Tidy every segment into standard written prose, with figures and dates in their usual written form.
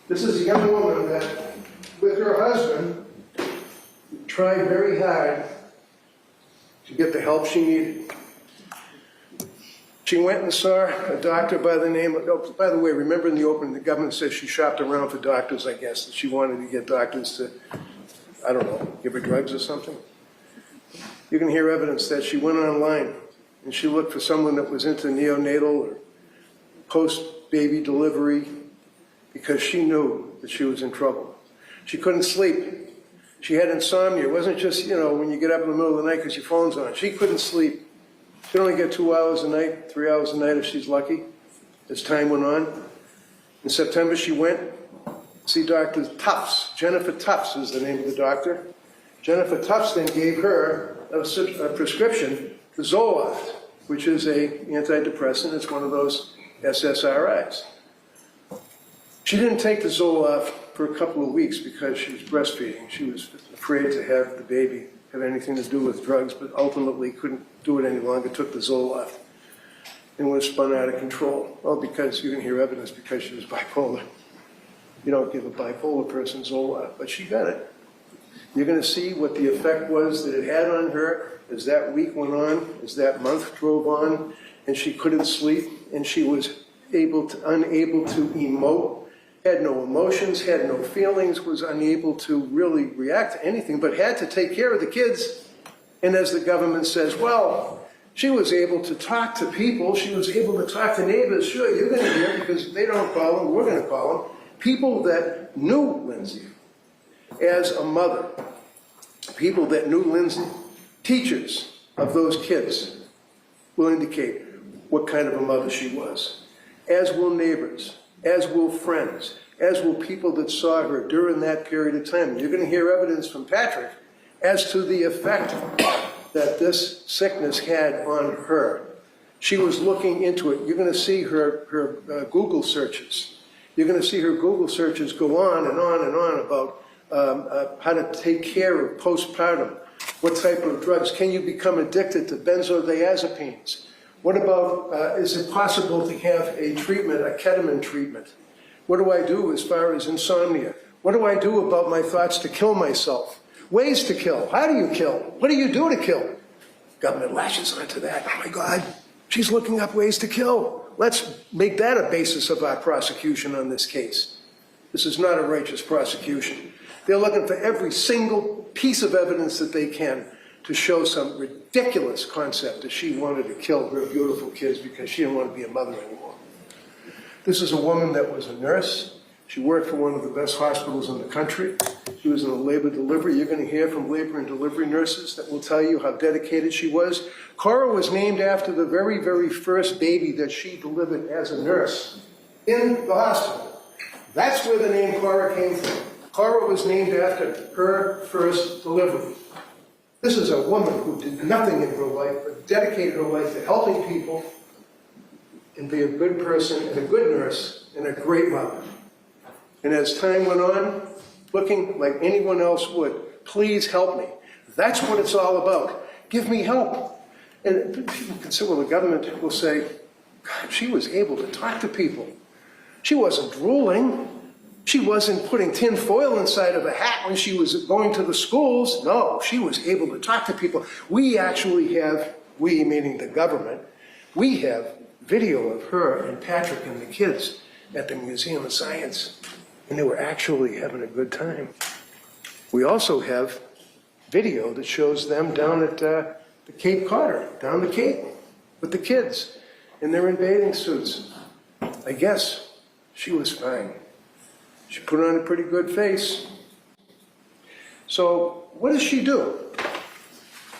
This is a young woman that, with her husband, tried very hard to get the help she needed. She went and saw a doctor by the name of, oh, by the way, remember in the opening, the government says she shopped around for doctors, I guess, that she wanted to get doctors to, I don't know, give her drugs or something. You can hear evidence that she went online and she looked for someone that was into neonatal or post-baby delivery because she knew that she was in trouble. She couldn't sleep. She had insomnia. It wasn't just, you know, when you get up in the middle of the night because your phone's on. She couldn't sleep. She'd only get 2 hours a night, 3 hours a night if she's lucky, as time went on. In September, she went to see Dr. Tufts. Jennifer Tufts is the name of the doctor. Jennifer Tufts then gave her a prescription for Zoloft, which is an antidepressant. It's one of those SSRIs. She didn't take the Zoloft for a couple of weeks because she was breastfeeding. She was afraid to have the baby have anything to do with drugs, but ultimately couldn't do it any longer, took the Zoloft, and was spun out of control. Well, because you can hear evidence because she was bipolar. You don't give a bipolar person Zoloft, but she got it. You're going to see what the effect was that it had on her as that week went on, as that month drove on, and she couldn't sleep, and she was unable to emote, had no emotions, had no feelings, was unable to really react to anything, but had to take care of the kids. And as the government says, well, she was able to talk to people, she was able to talk to neighbors. Sure, you're going to hear, because they don't call them, we're going to call them. People that knew Lindsay as a mother, people that knew Lindsay, teachers of those kids will indicate what kind of a mother she was, as will neighbors, as will friends, as will people that saw her during that period of time. You're going to hear evidence from Patrick as to the effect that this sickness had on her. She was looking into it. You're going to see her Google searches. You're going to see her Google searches go on and on and on about how to take care of postpartum. What type of drugs? Can you become addicted to benzodiazepines? What about, is it possible to have a treatment, a ketamine treatment? What do I do as far as insomnia? What do I do about my thoughts to kill myself? Ways to kill. How do you kill? What do you do to kill? Government lashes onto that. Oh my God, she's looking up ways to kill. Let's make that a basis of our prosecution on this case. This is not a righteous prosecution. They're looking for every single piece of evidence that they can to show some ridiculous concept that she wanted to kill her beautiful kids because she didn't want to be a mother anymore. This is a woman that was a nurse. She worked for one of the best hospitals in the country. She was in a labor delivery. You're going to hear from labor and delivery nurses that will tell you how dedicated she was. Cora was named after the very, very first baby that she delivered as a nurse in the hospital. That's where the name Cora came from. Cora was named after her first delivery. This is a woman who did nothing in her life but dedicated her life to helping people and be a good person and a good nurse and a great mother. And as time went on, looking like anyone else would, please help me. That's what it's all about. Give me help. And people can say, well, the government will say, God, she was able to talk to people. She wasn't drooling. She wasn't putting tin foil inside of a hat when she was going to the schools. No, she was able to talk to people. We actually have, we meaning the government, we have video of her and Patrick and the kids at the Museum of Science, and they were actually having a good time. We also have video that shows them down at the Cape Cod, down the Cape, with the kids, and they're in bathing suits. I guess she was fine. She put on a pretty good face. So what does she do?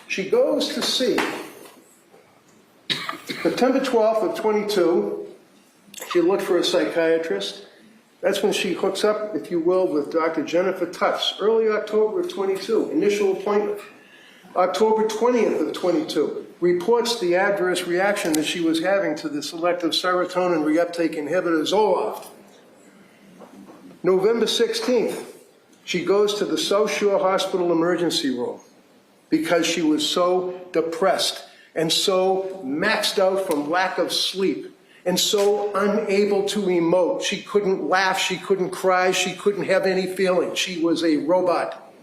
She goes to see, September 12th of 22, she looked for a psychiatrist. That's when she hooks up, if you will, with Dr. Jennifer Tufts, early October of 22, initial appointment. October 20th of 22, reports the adverse reaction that she was having to the selective serotonin reuptake inhibitor Zoloft. November 16th, she goes to the South Shore Hospital emergency room because she was so depressed and so maxed out from lack of sleep and so unable to emote. She couldn't laugh, she couldn't cry, she couldn't have any feeling. She was a robot.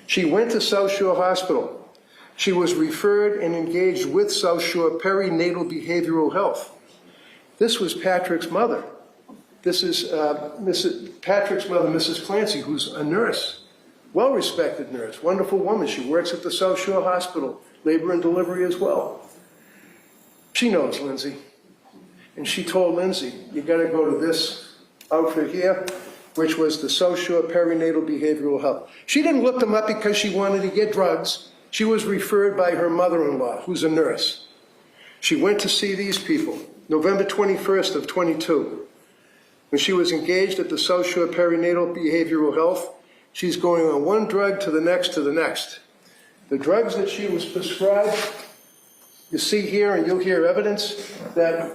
She went to South Shore Hospital. She was referred and engaged with South Shore Perinatal Behavioral Health. This was Patrick's mother. This is Patrick's mother, Mrs. Clancy, who's a nurse, well-respected nurse, wonderful woman. She works at the South Shore Hospital, labor and delivery as well. She knows Lindsay. And she told Lindsay, you got to go to this outfit here, which was the South Shore Perinatal Behavioral Health. She didn't look them up because she wanted to get drugs. She was referred by her mother-in-law, who's a nurse. She went to see these people, November 21st of 22. When she was engaged at the South Shore Perinatal Behavioral Health, she's going on one drug to the next to the next. The drugs that she was prescribed, you see here, and you'll hear evidence that,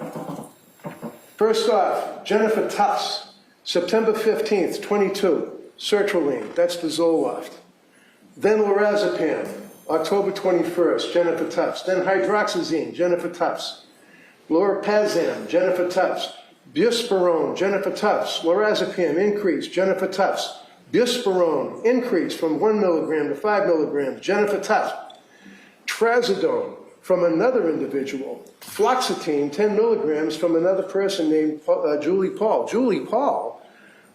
first off, Jennifer Tufts, September 15th, 22, sertraline, that's the Zoloft. Then lorazepam, October 21st, Jennifer Tufts. Then hydroxyzine, Jennifer Tufts. Lorpazam, Jennifer Tufts. Buspirone, Jennifer Tufts. Lorazepam, increase, Jennifer Tufts. Buspirone, increase from 1 milligram to 5 milligrams, Jennifer Tufts. Trazodone, from another individual. Fluoxetine, 10 milligrams from another person named Julie Paul. Julie Paul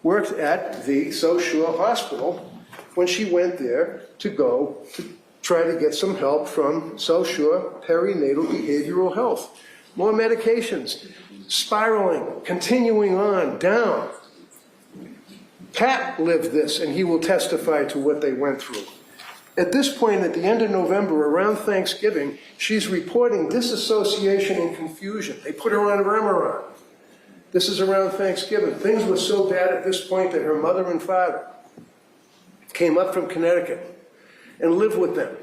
worked at the South Shore Hospital when she went there to go to try to get some help from South Shore Perinatal Behavioral Health. More medications, spiraling, continuing on, down. Pat lived this, and he will testify to what they went through. At this point, at the end of November, around Thanksgiving, she's reporting disassociation and confusion. They put her on Remeron. This is around Thanksgiving. Things were so bad at this point that her mother and father came up from Connecticut and lived with them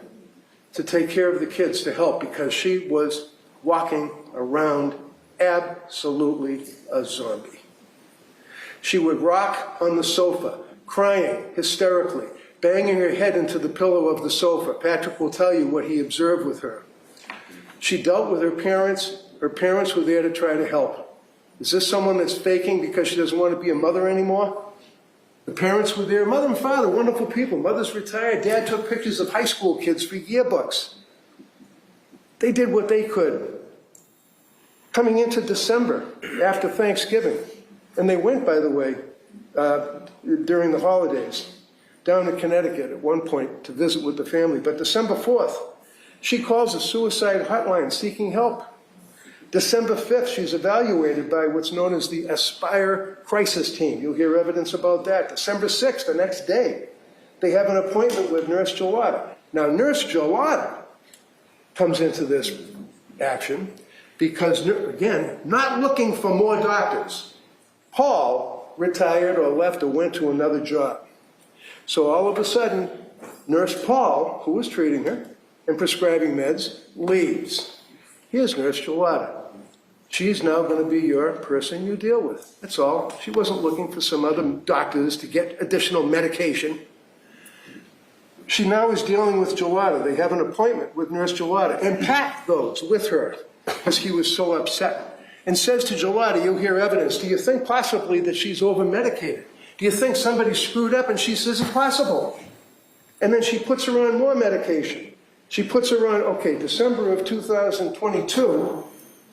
to take care of the kids, to help, because she was walking around absolutely a zombie. She would rock on the sofa, crying hysterically, banging her head into the pillow of the sofa. Patrick will tell you what he observed with her. She dealt with her parents. Her parents were there to try to help. Is this someone that's faking because she doesn't want to be a mother anymore? The parents were there. Mother and father, wonderful people. Mother's retired. Dad took pictures of high school kids for yearbooks. They did what they could. Coming into December, after Thanksgiving, and they went, by the way, during the holidays, down to Connecticut at one point to visit with the family. But December 4th, she calls a suicide hotline seeking help. December 5th, she's evaluated by what's known as the Aspire Crisis Team. You'll hear evidence about that. December 6th, the next day, they have an appointment with Nurse Gelada. Now, Nurse Gelada comes into this action because, again, not looking for more doctors. Paul retired or left or went to another job. So all of a sudden, Nurse Paul, who was treating her and prescribing meds, leaves. Here's Nurse Gelada. She's now going to be your person you deal with. That's all. She wasn't looking for some other doctors to get additional medication. She now is dealing with Gelada. They have an appointment with Nurse Gelada. And Pat goes with her because he was so upset and says to Gelada, you'll hear evidence, do you think possibly that she's over-medicated? Do you think somebody screwed up? And she says, it's possible. And then she puts her on more medication. She puts her on, okay, December of 2022,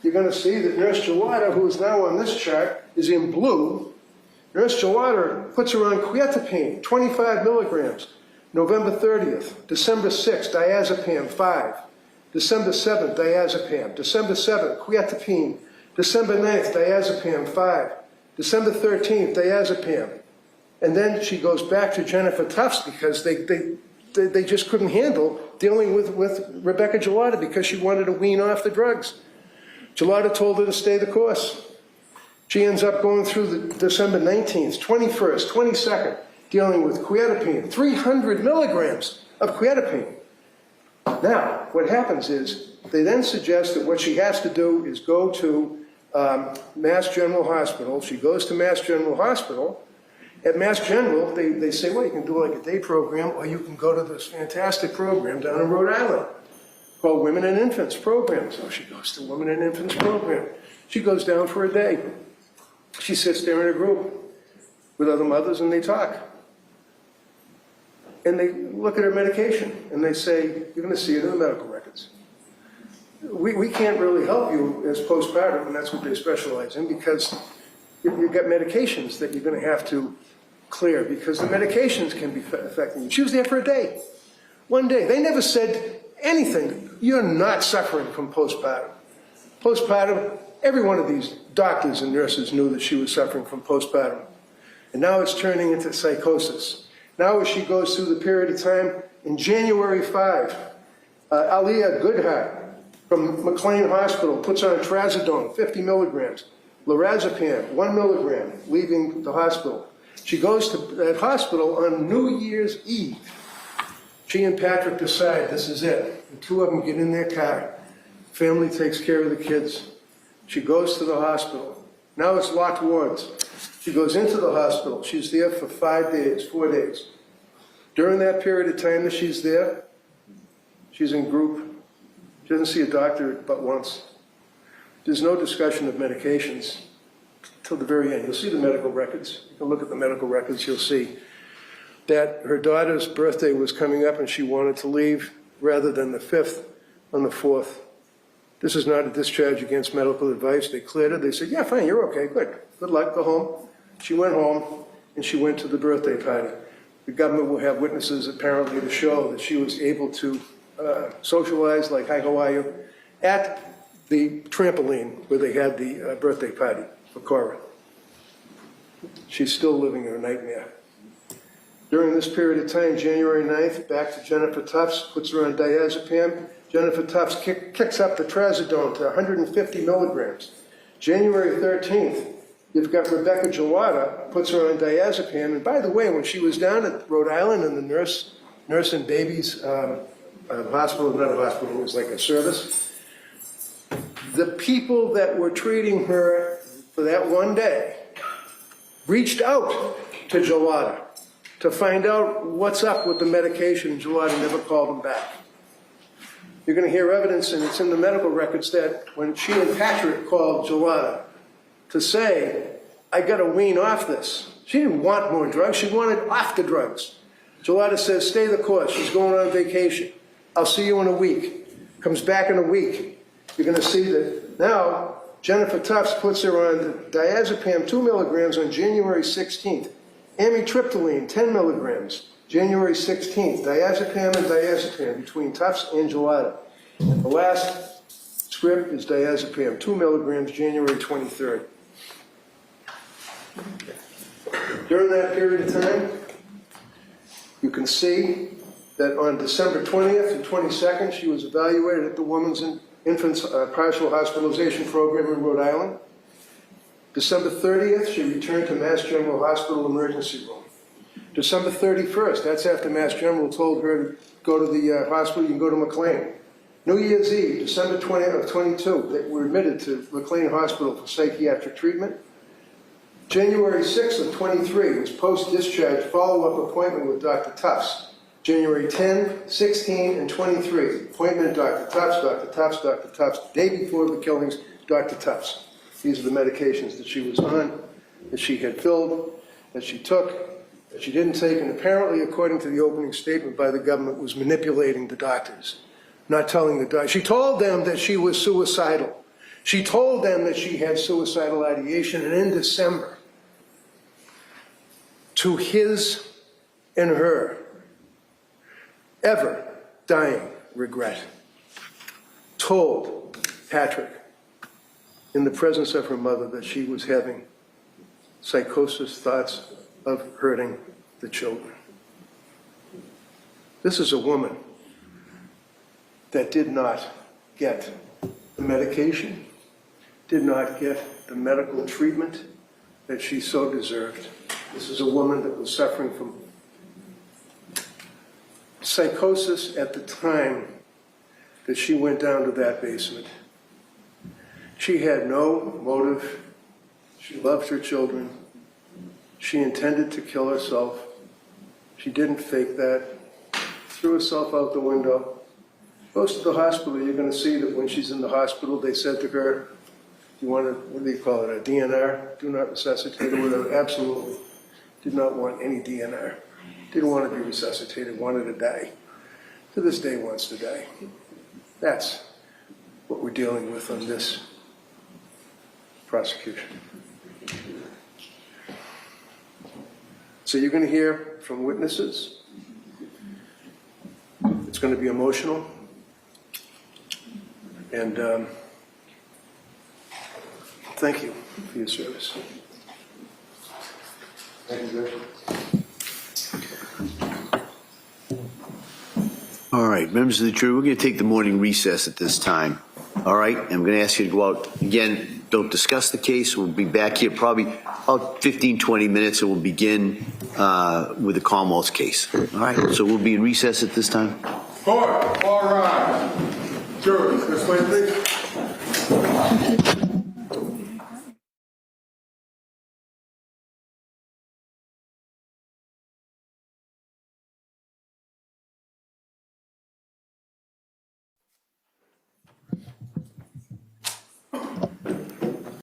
you're going to see that Nurse Gelada, who is now on this chart, is in blue. Nurse Gelada puts her on quietapine, 25 milligrams, November 30th. December 6th, diazepam, 5. December 7th, diazepam. December 7th, quietapine. December 9th, diazepam, 5. December 13th, diazepam. And then she goes back to Jennifer Tufts because they just couldn't handle dealing with Rebecca Gelada because she wanted to wean off the drugs. Gelada told her to stay the course. She ends up going through the December 19th, 21st, 22nd, dealing with quietapine, 300 milligrams of quietapine. Now, what happens is they then suggest that what she has to do is go to Mass General Hospital. She goes to Mass General Hospital. At Mass General, they say, well, you can do like a day program, or you can go to this fantastic program down in Rhode Island called Women and Infants Program. So she goes to Women and Infants Program. She goes down for a day. She sits there in a group with other mothers and they talk. And they look at her medication and they say, you're going to see it in the medical records. We can't really help you as postpartum, and that's what they specialize in, because you've got medications that you're going to have to clear, because the medications can be affecting you. She was there for a day. One day. They never said anything. You're not suffering from postpartum. Postpartum, every one of these doctors and nurses knew that she was suffering from postpartum. And now it's turning into psychosis. Now as she goes through the period of time, in January 5, Aliyah Goodhart from McLean Hospital puts on trazodone, 50 milligrams, lorazepam, 1 milligram, leaving the hospital. She goes to that hospital on New Year's Eve. She and Patrick decide this is it. The two of them get in their car. Family takes care of the kids. She goes to the hospital. Now it's locked wards. She goes into the hospital. She's there for 4 days. During that period of time that she's there, she's in group. She doesn't see a doctor but once. There's no discussion of medications till the very end. You'll see the medical records. You can look at the medical records. You'll see that her daughter's birthday was coming up and she wanted to leave rather than the 5th on the 4th. This is not a discharge against medical advice. They cleared her. They said, yeah, fine, you're okay, good. Good luck, go home. She went home and she went to the birthday party. The government will have witnesses apparently to show that she was able to socialize, like, hi, how are you, at the trampoline where they had the birthday party for Cora. She's still living in a nightmare. During this period of time, January 9th, back to Jennifer Tufts, puts her on diazepam. Jennifer Tufts kicks up the trazodone to 150 milligrams. January 13th, you've got Rebecca Gelada, puts her on diazepam. And by the way, when she was down at Rhode Island in the nurse and babies hospital, not a hospital, it was like a service, the people that were treating her for that one day reached out to Gelada to find out what's up with the medication. Gelada never called them back. You're going to hear evidence, and it's in the medical records, that when she and Patrick called Gelada to say, I got to wean off this. She didn't want more drugs. She wanted off the drugs. Gelada says, stay the course. She's going on vacation. I'll see you in a week. Comes back in a week. You're going to see that now Jennifer Tufts puts her on the diazepam 2 milligrams on January 16th. Amitriptyline 10 milligrams, January 16th. Diazepam and diazepam between Tufts and Gelada. And the last script is diazepam 2 milligrams, January 23rd. During that period of time, you can see that on December 20th and 22nd, she was evaluated at the Women's and Infants Partial Hospitalization Program in Rhode Island. December 30th, she returned to Mass General Hospital emergency room. December 31st, that's after Mass General told her to go to the hospital, you can go to McLean. New Year's Eve, December 20th of 22, they were admitted to McLean Hospital for psychiatric treatment. January 6th of 23 was post-discharge follow-up appointment with Dr. Tufts. January 10, 16, and 23, appointment Dr. Tufts, Dr. Tufts, Dr. Tufts. The day before the killings, Dr. Tufts. These are the medications that she was on, that she had filled, that she took, that she didn't take, and apparently, according to the opening statement by the government, was manipulating the doctors, not telling the doctors. She told them that she was suicidal. She told them that she had suicidal ideation, and in December, to his and her ever dying regret, told Patrick in the presence of her mother that she was having psychosis, thoughts of hurting the children. This is a woman that did not get the medication, did not get the medical treatment that she so deserved. This is a woman that was suffering from psychosis at the time that she went down to that basement. She had no motive. She loved her children. She intended to kill herself. She didn't fake that. Threw herself out the window. goes to the hospital, you're going to see that when she's in the hospital, they said to her, you want to, what do you call it, a DNR, do not resuscitate her, with absolutely did not want any DNR. Didn't want to be resuscitated, wanted to die. To this day wants to die. That's what we're dealing with on this prosecution. So you're going to hear from witnesses. It's going to be emotional. And thank you for your service. Thank you, Judge. All right, members of the jury, we're going to take the morning recess at this time. All right, I'm going to ask you to go out. Again, don't discuss the case. We'll be back here probably about 15, 20 minutes, and we'll begin with the Commonwealth's case. All right, so we'll be in recess at this time. Court, all rise. Jury, this way, please.